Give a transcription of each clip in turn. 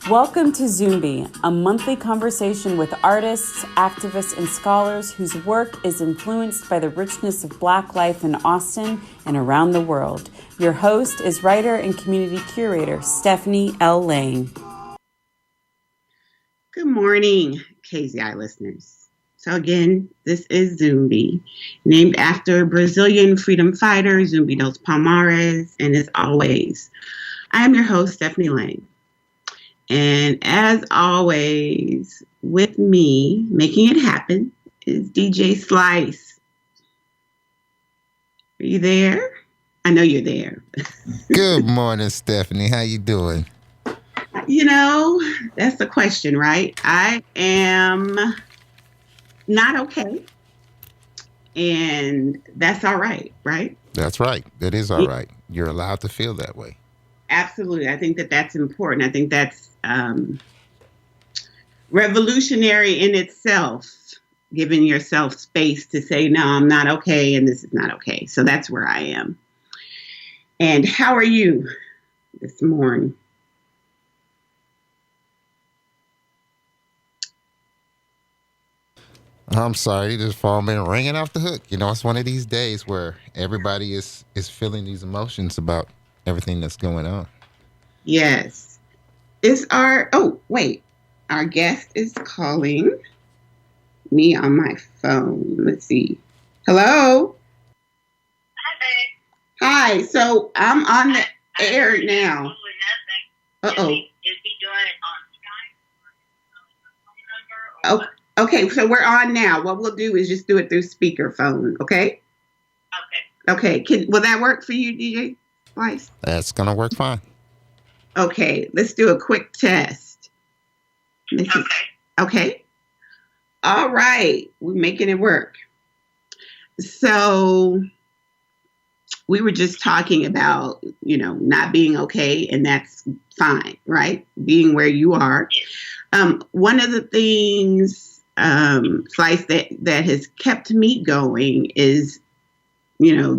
Welcome to ZUMBI, a monthly conversation with artists, activists, and scholars whose work is influenced by the richness of Black life in Austin and around the world. Your host is writer and community curator Stephanie L. Lane. Good morning, KAZI listeners. So again, this is ZUMBI, named after Brazilian freedom fighter Zumbi dos Palmares, and as always, I am your host, Stephanie Lane. And as always, with me, making it happen, is DJ Slice. Are you there? I know you're there. Good morning, Stephanie. How you doing? You know, that's the question, right? I am not okay. And that's all right, right? That's right. That is all right. You're allowed to feel that way. Absolutely. I think that that's important. I think that's revolutionary in itself, giving yourself space to say, no, I'm not okay, and this is not okay. So that's where I am. And how are you this morning? I'm sorry, this phone been ringing off the hook. You know, it's one of these days where everybody is feeling these emotions about everything that's going on. Yes. Our guest is calling me on my phone. Let's see. Hello? Hi, so I'm on the air now. Uh-oh. Is he doing it on Skype? Oh, okay, so we're on now. What we'll do is just do it through speakerphone, okay? Okay. Okay, will that work for you, DJ Slice? That's going to work fine. Okay, let's do a quick test. Okay. All right, we're making it work. So we were just talking about, not being okay, and that's fine, right? Being where you are. One of the things, Slice, that has kept me going is,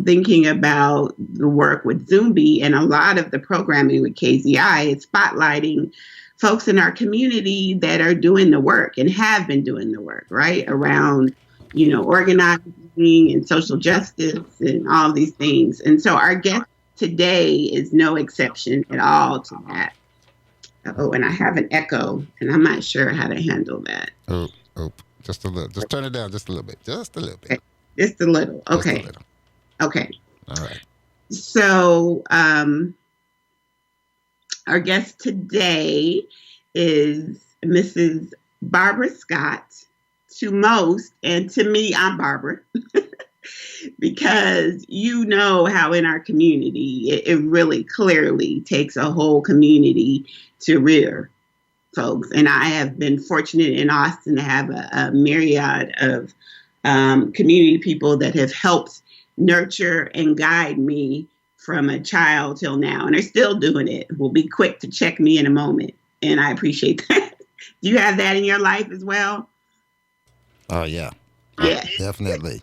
thinking about the work with ZUMBI, and a lot of the programming with KAZI is spotlighting folks in our community that are doing the work and have been doing the work, right? Around, organizing and social justice and all these things. And so our guest today is no exception at all to that. Oh, and I have an echo, and I'm not sure how to handle that. Oh, just a little. Just turn it down just a little bit. Just a little bit. Okay. Just a little. Okay. Just a little. Okay. All right. So, our guest today is Mrs. Barbara Scott. To most, and to me, I'm Barbara, because you know how in our community, it really clearly takes a whole community to rear folks. And I have been fortunate in Austin to have a myriad of community people that have helped nurture and guide me from a child till now, and they're still doing it. Will be quick to check me in a moment, and I appreciate that. Do you have that in your life as well? Oh, yeah. Yeah. Definitely.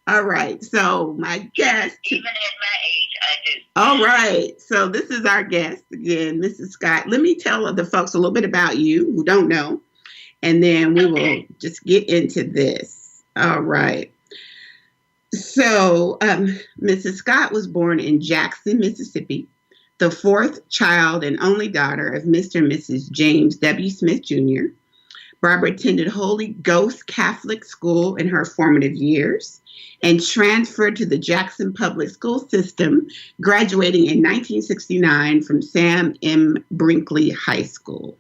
All right. So my guest. Even at my age, I do. All right. So this is our guest again, Mrs. Scott. Let me tell the folks a little bit about you who don't know, and then we will just get into this. All right. So Mrs. Scott was born in Jackson, Mississippi, the fourth child and only daughter of Mr. and Mrs. James W. Smith, Jr. Barbara attended Holy Ghost Catholic School in her formative years and transferred to the Jackson Public School System, graduating in 1969 from Sam M. Brinkley High School.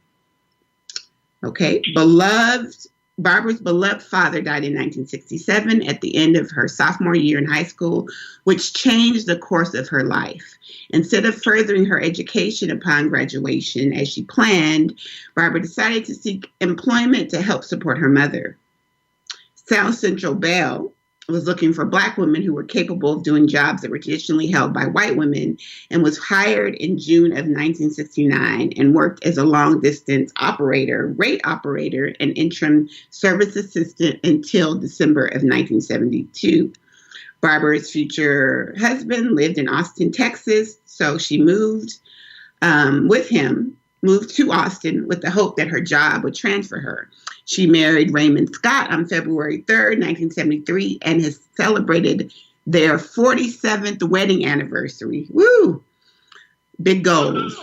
Okay, Barbara's beloved father died in 1967 at the end of her sophomore year in high school, which changed the course of her life. Instead of furthering her education upon graduation as she planned, Barbara decided to seek employment to help support her mother. South Central Bell was looking for Black women who were capable of doing jobs that were traditionally held by white women, and was hired in June of 1969 and worked as a long-distance rate operator, and interim service assistant until December of 1972. Barbara's future husband lived in Austin, Texas, so she moved with him moved to Austin with the hope that her job would transfer her. She married Raymond Scott on February 3rd, 1973, and has celebrated their 47th wedding anniversary. Woo! Big goals.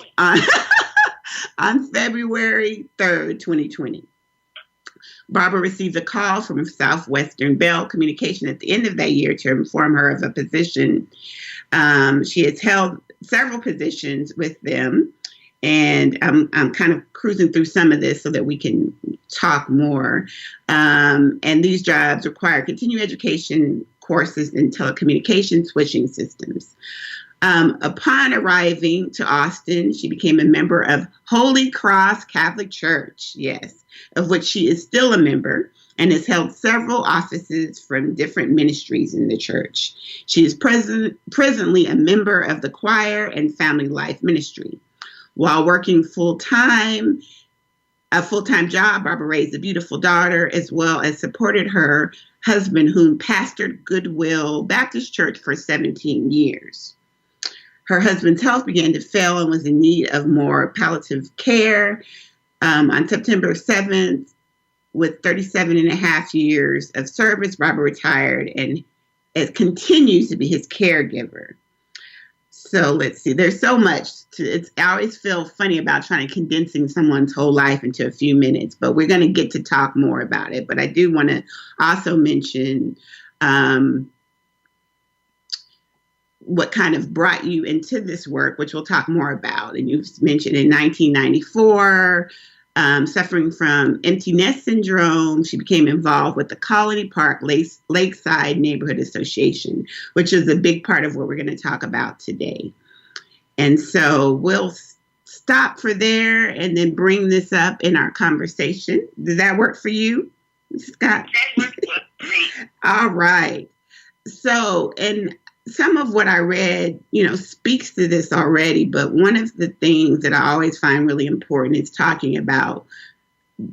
On February 3rd, 2020. Barbara received a call from Southwestern Bell Communication at the end of that year to inform her of a position. She has held several positions with them, and I'm kind of cruising through some of this so that we can talk more. And these jobs require continuing education courses in telecommunication switching systems. Upon arriving to Austin, she became a member of Holy Cross Catholic Church, yes, of which she is still a member, and has held several offices from different ministries in the church. She is presently a member of the choir and family life ministry. While working a full-time job, Barbara raised a beautiful daughter, as well as supported her husband, whom pastored Goodwill Baptist Church for 17 years. Her husband's health began to fail and was in need of more palliative care. On September 7th, with 37 and a half years of service, Barbara retired and it continues to be his caregiver. So let's see, there's so much. I always feel funny about trying to condensing someone's whole life into a few minutes, but we're going to get to talk more about it. But I do want to also mention what kind of brought you into this work, which we'll talk more about. And you've mentioned in 1994, suffering from empty nest syndrome, she became involved with the Colony Park Lakeside Neighborhood Association, which is a big part of what we're going to talk about today. And so we'll stop for there and then bring this up in our conversation. Does that work for you, Scott? That works for me. All right. So, and some of what I read, speaks to this already, but one of the things that I always find really important is talking about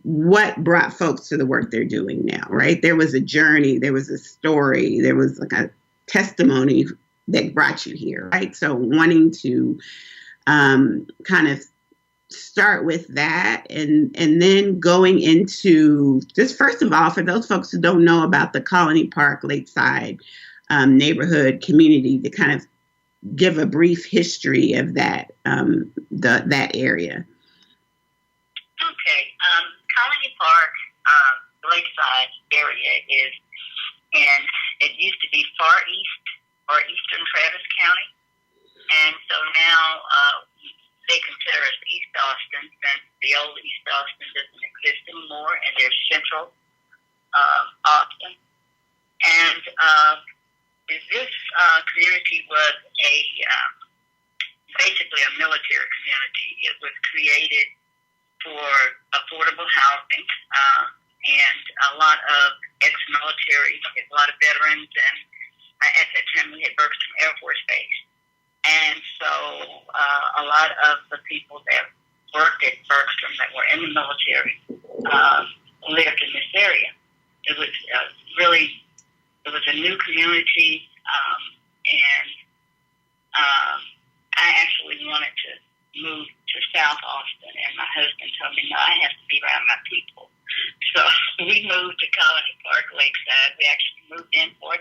what brought folks to the work they're doing now, right? There was a journey, there was a story, there was like a testimony that brought you here, right? So wanting to kind of start with that and then going into just first of all, for those folks who don't know about the Colony Park Lakeside neighborhood community, to kind of give a brief history of that that area. Okay, Colony Park, Lakeside area is it used to be far east or eastern Travis County, and so now they consider us East Austin, since the old East Austin doesn't exist anymore, and there's Central Austin, and this community was basically a military community. It was created for affordable housing, and a lot of ex-military, a lot of veterans, and at that time we had Bergstrom Air Force Base. And so a lot of the people that worked at Bergstrom that were in the military lived in this area. It was it was a new community, and I actually wanted to move to South Austin, and my husband told me, no, I have to be around my people. So we moved to Colony Park Lakeside. We actually moved in for $1.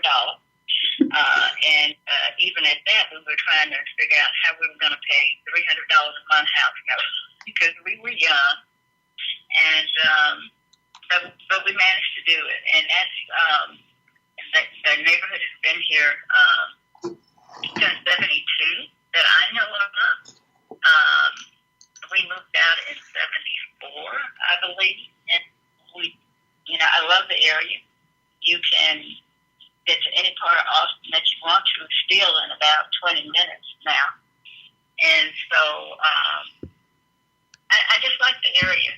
And even at that, we were trying to figure out how we were going to pay $300 a month house note because we were young. And but we managed to do it. And that's the neighborhood has been here since 72 that I know of. We moved out in 74, I believe. And I love the area. You can get to any part of Austin that you want to still in about 20 minutes now. And so I just like the area.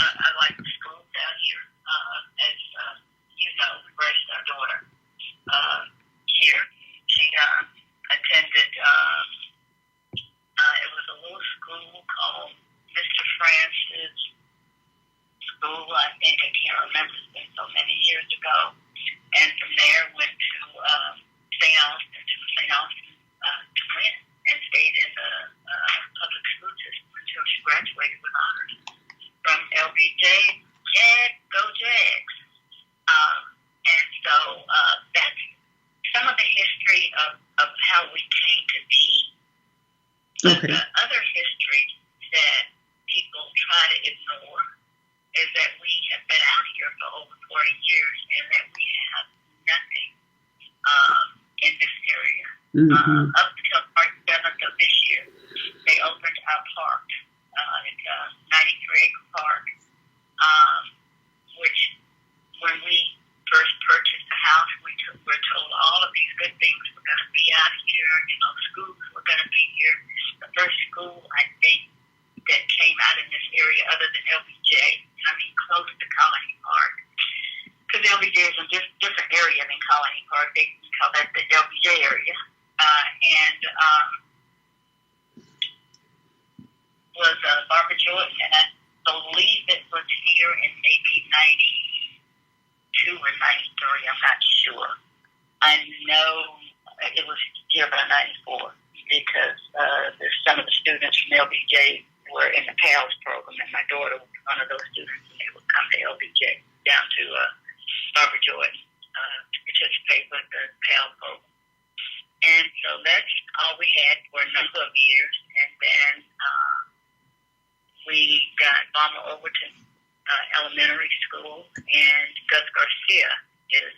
I like the schools out here. As we raised our daughter here. She attended, it was a little school called Mr. Francis School, I think. I can't remember. It's been so many years ago. And from there went to St. Austin to Flint, and stayed in the public school system until she LBJ, Jag, go Jags. And so that's some of the history of how we came to be. But the other history that people try to ignore is that we have been out here for over 40 years and that we have nothing in this area. Up until March 7th of this year, they opened our park. It's a 93-acre park, which when we first purchased the house, we're told all of these good things were going to be out here. Schools were going to be here. The first school, I think, that came out in this area other than LBJ, close to Colony Park, because LBJ is a different area than Colony Park. They call that the LBJ area. Was Barbara Jordan, and I believe it was here in maybe 92 or 93, I'm not sure. I know it was here by 94 because some of the students from LBJ were in the PALS program, and my daughter was one of those students, and they would come to LBJ down to Barbara Jordan to participate with the PALS program. And so that's all we had for a number of years. And then we got Balmer Overton Elementary School, and Gus Garcia is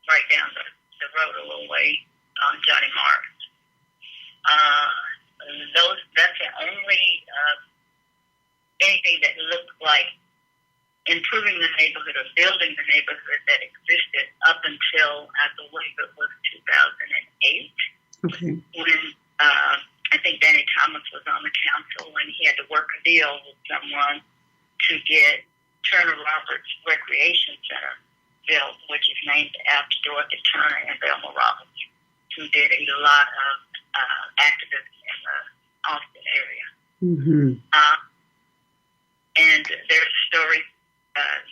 right down the road a little way on Johnny Marks. That's the only anything that looked like improving the neighborhood or building the neighborhood that existed up until, I believe it was 2008, when I think Danny Thomas was on the council, and he had to work a deal with someone to get Turner Roberts Recreation Center built, which is named after Dorothy Turner and Velma Roberts, who did a lot of activism in the Austin area. And there's a story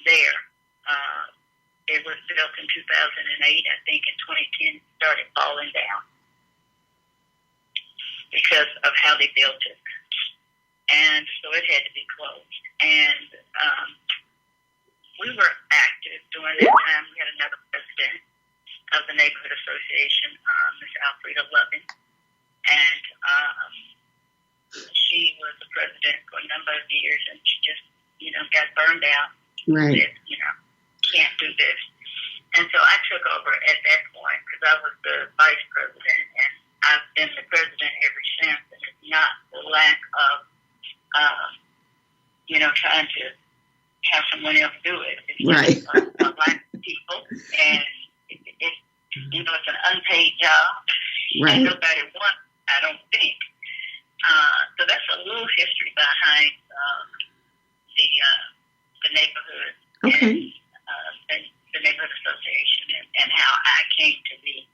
there. It was built in 2008. I think in 2010 it started falling down because of how they built it. And so it had to be closed. And we were active during that time. We had another president of the Neighborhood Association, Ms. Alfreda Lovin. And she was the president for a number of years, and she just, got burned out. Right. Said, can't do this. And so I took over at that point because I was the vice president, and I've been the president ever since. And it's not the lack of, trying to have someone else do it. It's just a lack of people, and it's an unpaid job, and nobody wants, I don't think. So that's a little history behind the neighborhood and the neighborhood association and how I came to be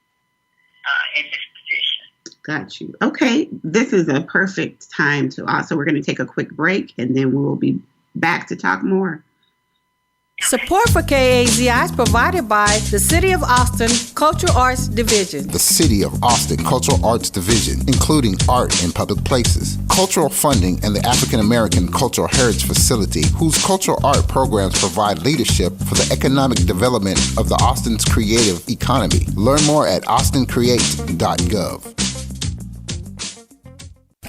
in this position. Got you. Okay, this is a perfect time to also, we're going to take a quick break, and then we'll be back to talk more. Support for KAZI is provided by the City of Austin Cultural Arts Division. The City of Austin Cultural Arts Division, including art in public places, cultural funding, and the African American Cultural Heritage Facility, whose cultural art programs provide leadership for the economic development of the Austin's creative economy. Learn more at austincreate.gov.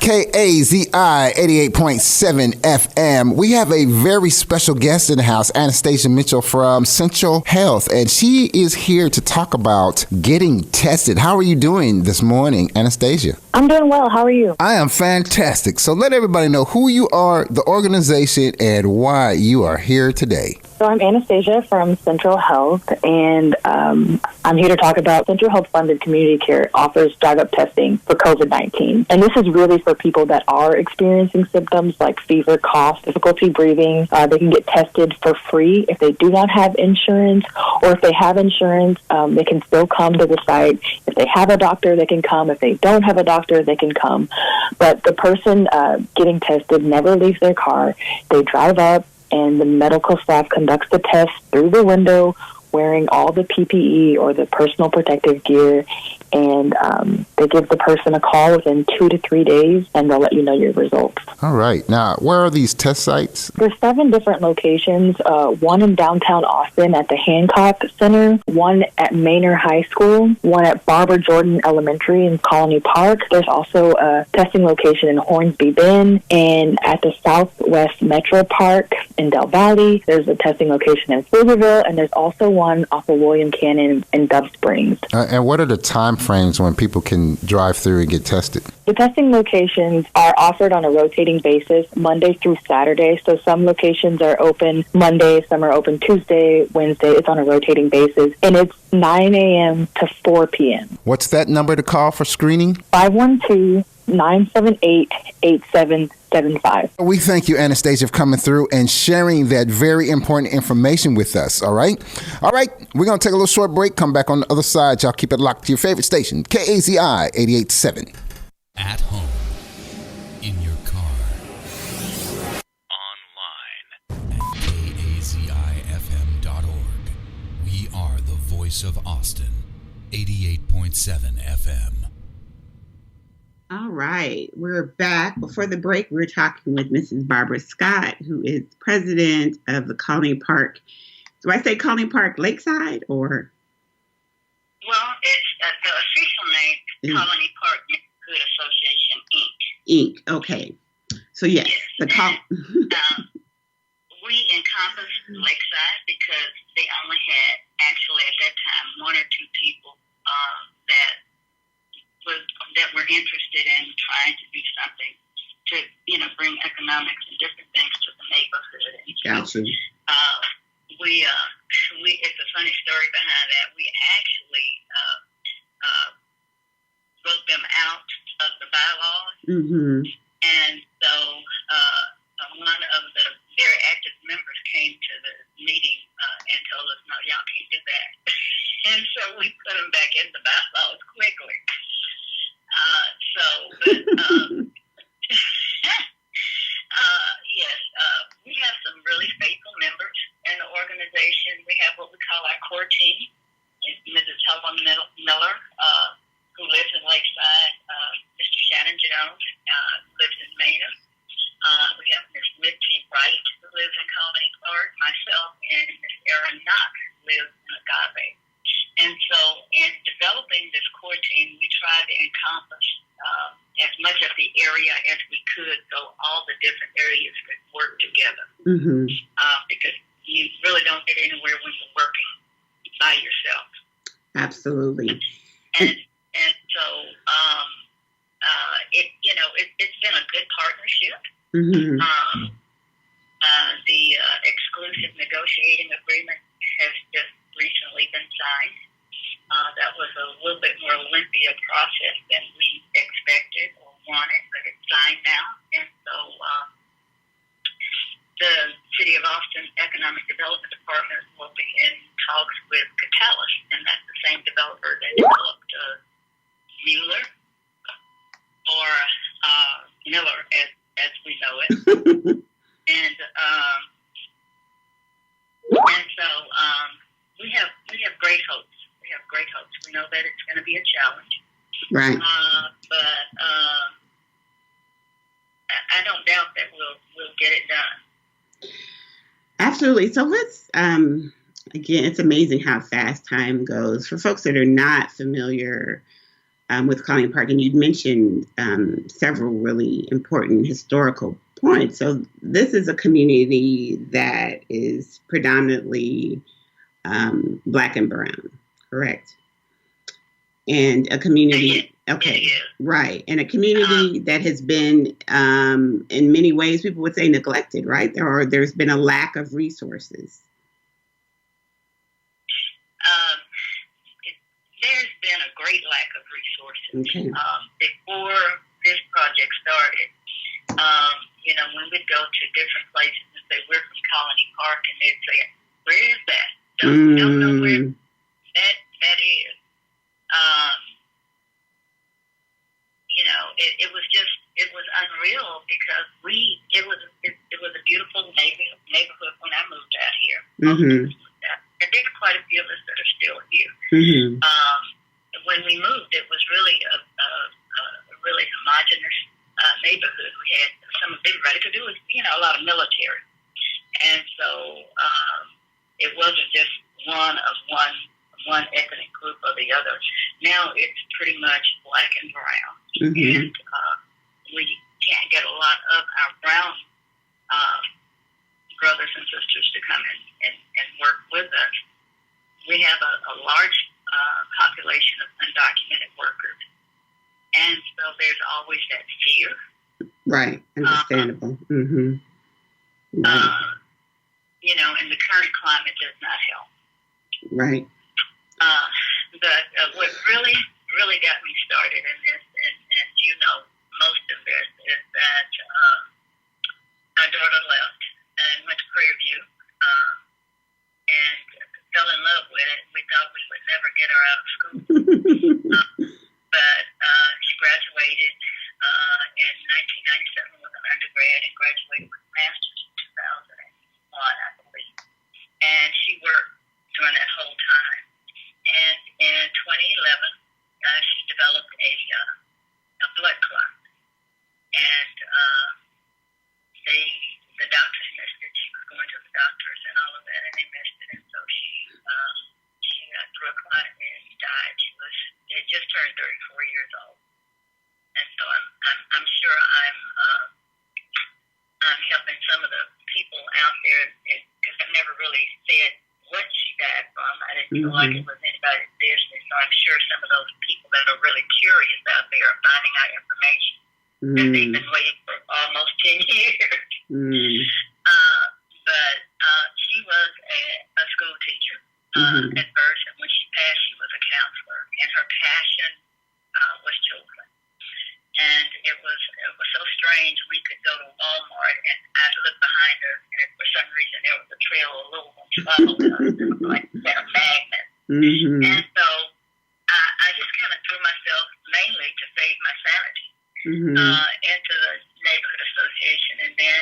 KAZI 88.7 FM. We have a very special guest in the house, Anastasia Mitchell from Central Health, and she is here to talk about getting tested. How are you doing this morning, Anastasia? I'm doing well. How are you? I am fantastic. So let everybody know who you are, the organization, and why you are here today. So I'm Anastasia from Central Health, and I'm here to talk about Central Health Funded Community Care offers drive-up testing for COVID-19. And this is really for people that are experiencing symptoms like fever, cough, difficulty breathing. They can get tested for free if they do not have insurance, or if they have insurance, they can still come to the site. If they have a doctor, they can come. If they don't have a doctor, they can come. But the person getting tested never leaves their car. They drive up, and the medical staff conducts the test through the window, wearing all the PPE or the personal protective gear, and they give the person a call within 2 to 3 days, and they'll let you know your results. All right. Now, where are these test sites? There's 7 different locations, one in downtown Austin at the Hancock Center, one at Manor High School, one at Barbara Jordan Elementary in Colony Park. There's also a testing location in Hornsby Bend, and at the Southwest Metro Park in Del Valle. There's a testing location in Pflugerville, and there's also one off of William Cannon in Dove Springs. And what are the time frames when people can drive through and get tested? The testing locations are offered on a rotating basis, Monday through Saturday. So some locations are open Monday, some are open Tuesday, Wednesday. It's on a rotating basis, and it's 9 a.m. to 4 p.m. What's that number to call for screening? 512-978-8775. We thank you, Anastasia, for coming through and sharing that very important information with us, all right? All right, we're going to take a little short break, come back on the other side. Y'all keep it locked to your favorite station, KAZI 88.7. At home, in your car, online at KAZIFM.org. We are the voice of Austin, 88.7 FM. All right, we're back. Before the break, we were talking with Mrs. Barbara Scott, who is president of the Colony Park. Do I say Colony Park Lakeside or? Well, it's the official name is Colony Park Neighborhood Association, Inc. Inc. Okay. So yes, the we encompass Lakeside because they only had actually at that time 1 or 2 people that were interested in trying to do something to bring economics and different things to the neighborhood. And gotcha. We it's a funny story behind that. We actually wrote them out of the bylaws. Mm-hmm. And so one of the very active members came to the meeting and told us, no, y'all can't do that. And so we put them back in the bylaws quickly. Yes, we have some really faithful members in the organization. We have what we call our core team. It's Mrs. Helen Miller, who lives in Lakeside, Mr. Shannon Jones, who lives in Manor. We have Miss Mitzi Wright, who lives in Colony Park. Myself and Miss Erin Knox lives in Agave. And so in developing this core team, we tried to encompass as much of the area as we could, so all the different areas could work together. Mm-hmm. Because you really don't get anywhere when you're working by yourself. Absolutely. And so it's been a good partnership. Mm-hmm. The exclusive negotiating agreement has just recently been signed. That was a little bit more lengthy a process than we expected or wanted, but it's signed now. And so the City of Austin Economic Development Department will be in talks with Catalyst, and that's the same developer that developed Mueller or Miller, as we know it. And so we have great hopes. We have great hopes. We know that it's going to be a challenge, Right. but I don't doubt that we'll get it done. Absolutely. So let's again, it's amazing how fast time goes. For folks that are not familiar with Colony Park, and you'd mentioned several really important historical points. So this is a community that is predominantly Black and brown, correct? And a community, okay, right, and a community that has been, in many ways, people would say neglected, right? There's been a lack of resources. There's been a great lack of resources. Okay. Before this project started, when we'd go to different places and say, we're from Colony Park, and they'd say, where is that? Don't know where that is. It was unreal because it was a beautiful neighborhood when I moved out here. Mm-hmm. And there's quite a few of us that are still here. Mm-hmm. When we moved, it military. And so it wasn't just one ethnic group or the other. Now it's pretty much black and brown. Mm-hmm. And we can't get a lot of our brown brothers and sisters to come in and work with us. We have a large population of undocumented workers. And so there's always that fear. Right. Understandable. Mm-hmm. Right. You know, and the current climate does not help. Right. But what really got me started in this, and you know most of this, is that our daughter left and went to Prairie View and fell in love with it. We thought we would never get her out of school. But she graduated in 1997 with an undergrad and graduated with a master's in 2001, I believe. And she worked during that whole time. And in 2011, she developed a blood clot. And the doctors missed it. She was going to the doctors and all of that, and they missed it. And so she threw a clot and died. She had just turned 34 years old. And so I'm sure I'm helping some of the people out there, because I never really said what she died from. I didn't feel like it was anybody's business. So I'm sure some of those people that are really curious out there are finding out information that they've been waiting for almost 10 years. But she was a school teacher at first, and when she passed, she was a counselor, and her passion was children. And it was so strange. We could go to Walmart, and I'd look behind her, and for some reason there was a trail of little ones following us. It was like a magnet. And so I just kind of threw myself, mainly to save my sanity, into the neighborhood association. And then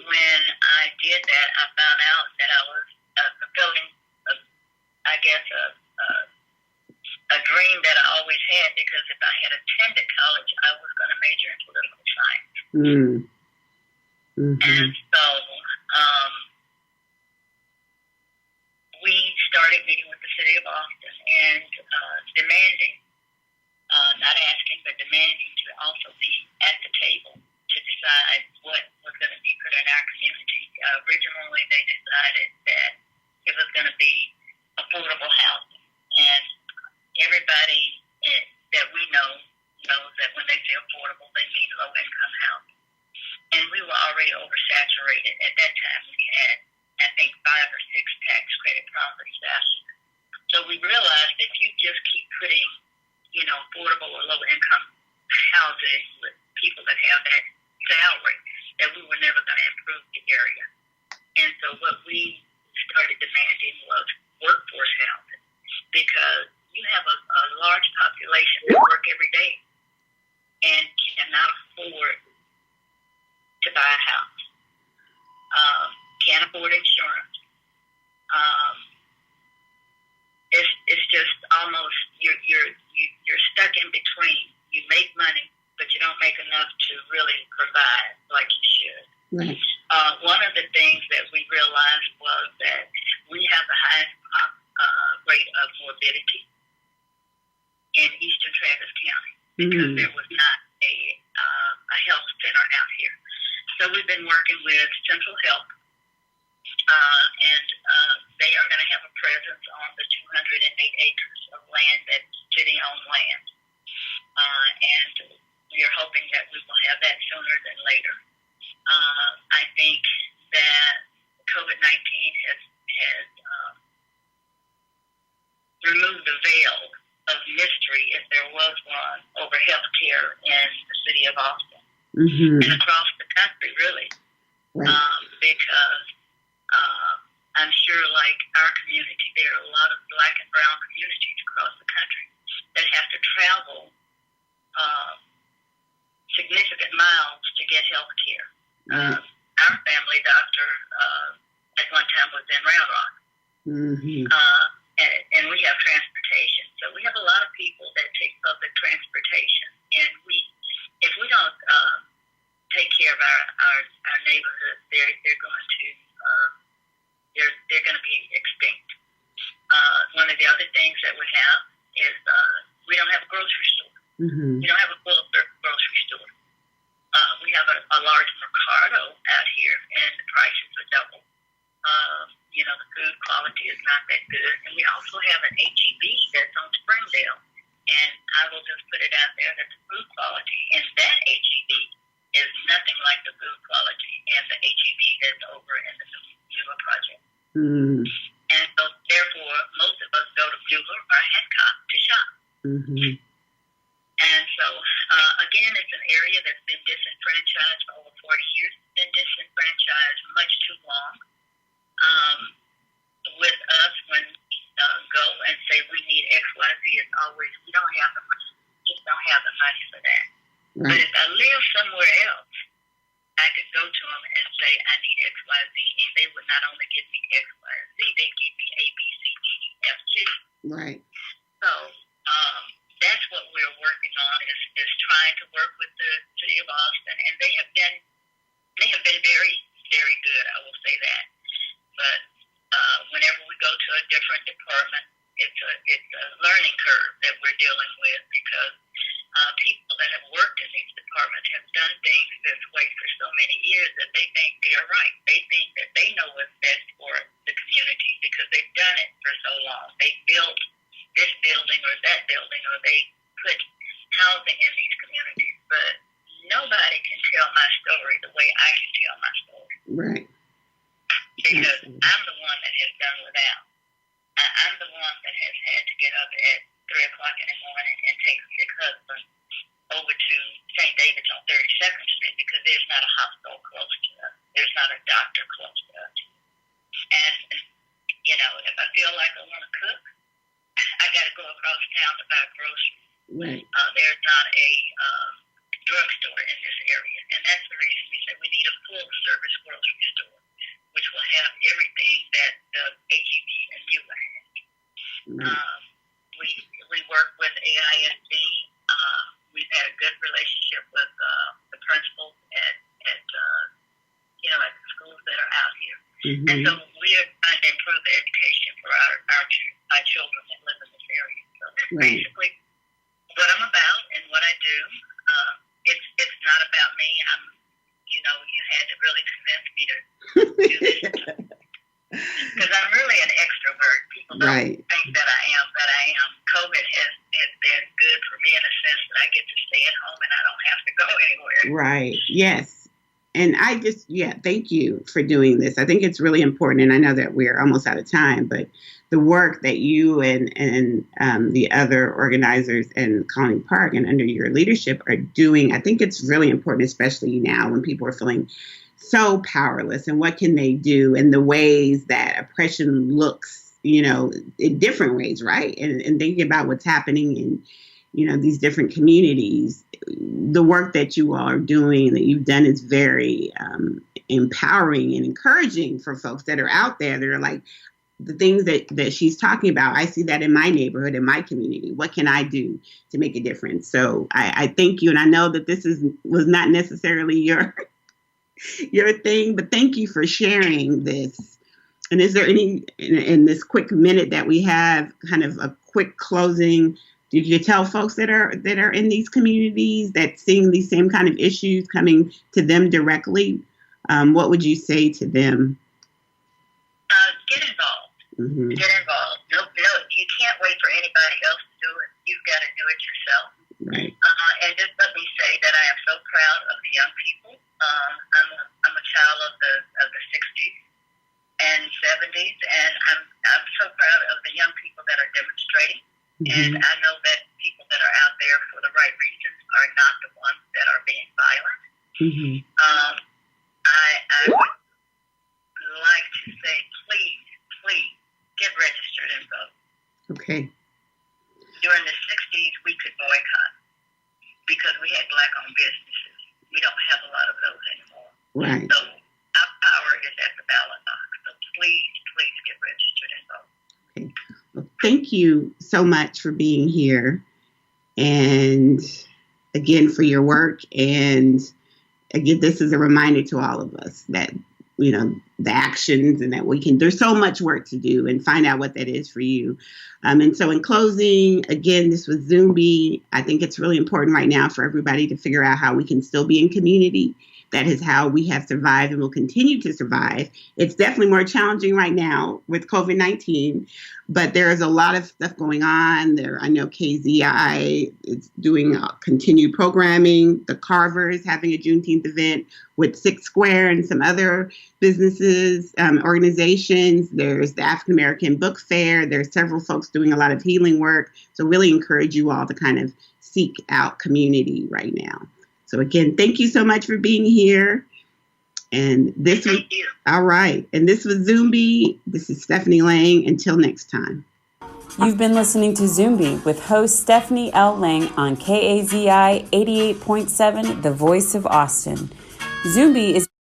when I did that, I found out that I was fulfilling, a dream that I always had, because if I had attended college, I was going to major in political science. And so we started meeting with the city of Austin and demanding, not asking, but demanding to also be at the table to decide what was going to be put in our community. Originally, they decided that it was going to be affordable housing. And everybody that we know knows that when they say affordable, they mean low-income housing. And we were already oversaturated. At that time, we had, I think, 5 or 6 tax credit properties out here. So we realized if you just keep putting, affordable or low-income housing with people that have that salary, that we were never going to improve the area. And so what we started demanding was workforce housing, because you have a large population that work every day and cannot afford to buy a house, can't afford insurance. It's just almost you're stuck in between. You make money, but you don't make enough to really provide like you should. Right. One of the things that we realized was that we have the highest rate of morbidity in Eastern Travis County, because there was not a health center out here. So we've been working with Central Health, and they are going to have a presence on the 208 acres of land that's city-owned land. And we are hoping that we will have that sooner than later. I think that COVID-19 has removed the veil of mystery, if there was one, over healthcare in the city of Austin and across the country, really. Right. Because I'm sure, like our community, there are a lot of black and brown communities across the country that have to travel significant miles to get health care. Our family doctor at one time was in Round Rock. And we have transportation. So we have a lot of people that take public transportation. And if we don't take care of our neighborhood, they're going to they're going to be extinct. One of the other things that we have is we don't have a grocery store. Mm-hmm. We don't have a full-service grocery store. We have a large Mercado out here, and the prices are double. The food quality is not that good. And we also have an HEB that's on Springdale. And I will just put it out there that the food quality in that HEB is nothing like the food quality in the HEB that's over in the Mueller Project. Mm-hmm. And so, therefore, most of us go to Mueller or Hancock to shop. Mm-hmm. And so, again, it's an area that's been disenfranchised for over 40 years. It's been disenfranchised much too long. With us, when we go and say we need XYZ, it's always, we don't have the money. Just don't have the money for that. Right. But if I live somewhere else, I could go to them and say I need XYZ, and they would not only give me XYZ, they give me A, B, C, D, E, F, G. Right. So that's what we're working on is trying to work with the city of Austin, and they have been very, very good. I will say that. But whenever we go to a different department, it's a learning curve that we're dealing with because people that have worked in these departments have done things this way for so many years that they think they are right. They think that they know what's best for the community because they've done it for so long. They built this building or that building, or they put housing in these communities. But nobody can tell my story the way I can tell my story. Right. Because I'm the one that has done without. I'm the one that has had to get up at 3 o'clock in the morning and take a sick husband over to St. David's on 32nd Street because there's not a hospital close to us. There's not a doctor close to us. And, if I feel like I want to cook, I got to go across town to buy groceries. Right. There's not a drugstore in this area. And that's the reason we say we need a full-service grocery store, which will have everything that the HEB and Mueller has. Right. We work with AISD. We've had a good relationship with the principals at the schools that are out here. Mm-hmm. And so we are trying to improve the education for our children that live in this area. So that's Right. basically what I'm about and what I do. It's not about me. You had to really convince me to do this because I'm really an extrovert. People don't Right. think that I am, but I am. COVID has been good for me in a sense that I get to stay at home and I don't have to go anywhere. Right. Yes. And thank you for doing this. I think it's really important. And I know that we're almost out of time, but the work that you and the other organizers in Colony Park and under your leadership are doing, I think it's really important, especially now when people are feeling so powerless and what can they do and the ways that oppression looks, in different ways, right? And thinking about what's happening in, these different communities. The work that you all are doing, that you've done, is very empowering and encouraging for folks that are out there that are like, the things that she's talking about, I see that in my neighborhood, in my community. What can I do to make a difference? So I thank you. And I know that this was not necessarily your thing, but thank you for sharing this. And is there any, in this quick minute that we have, kind of a quick closing, did you tell folks that are in these communities that seeing these same kind of issues coming to them directly, what would you say to them? Get involved. Mm-hmm. Get involved. No, you can't wait for anybody else to do it. You've got to do it yourself. Right. And just let me say that I am so proud of the young people. I'm a child of the 60s and 70s, and I'm so proud of the young people that are demonstrating. Mm-hmm. And I know that people that are out there for the right reasons are not the ones that are being violent. Mm-hmm. I would like to say, please get registered and vote. Okay. During the 60s, we could boycott because we had black-owned businesses. We don't have a lot of those anymore. Right. So our power is at the ballot box. So please get registered and vote. Okay. Well, thank you so much for being here, and again for your work. And again, this is a reminder to all of us that the actions, and that there's so much work to do, and find out what that is for you. And so in closing, again, this was ZUMBI. I think it's really important right now for everybody to figure out how we can still be in community. That is how we have survived and will continue to survive. It's definitely more challenging right now with COVID-19, but there is a lot of stuff going on there. I know KZI is doing continued programming. The Carver is having a Juneteenth event with Six Square and some other businesses, organizations. There's the African American Book Fair. There's several folks doing a lot of healing work. So really encourage you all to kind of seek out community right now. So again, thank you so much for being here. And this was, all right. And this was ZUMBI. This is Stephanie Lang. Until next time. You've been listening to ZUMBI with host Stephanie L. Lang on KAZI 88.7, The Voice of Austin. ZUMBI is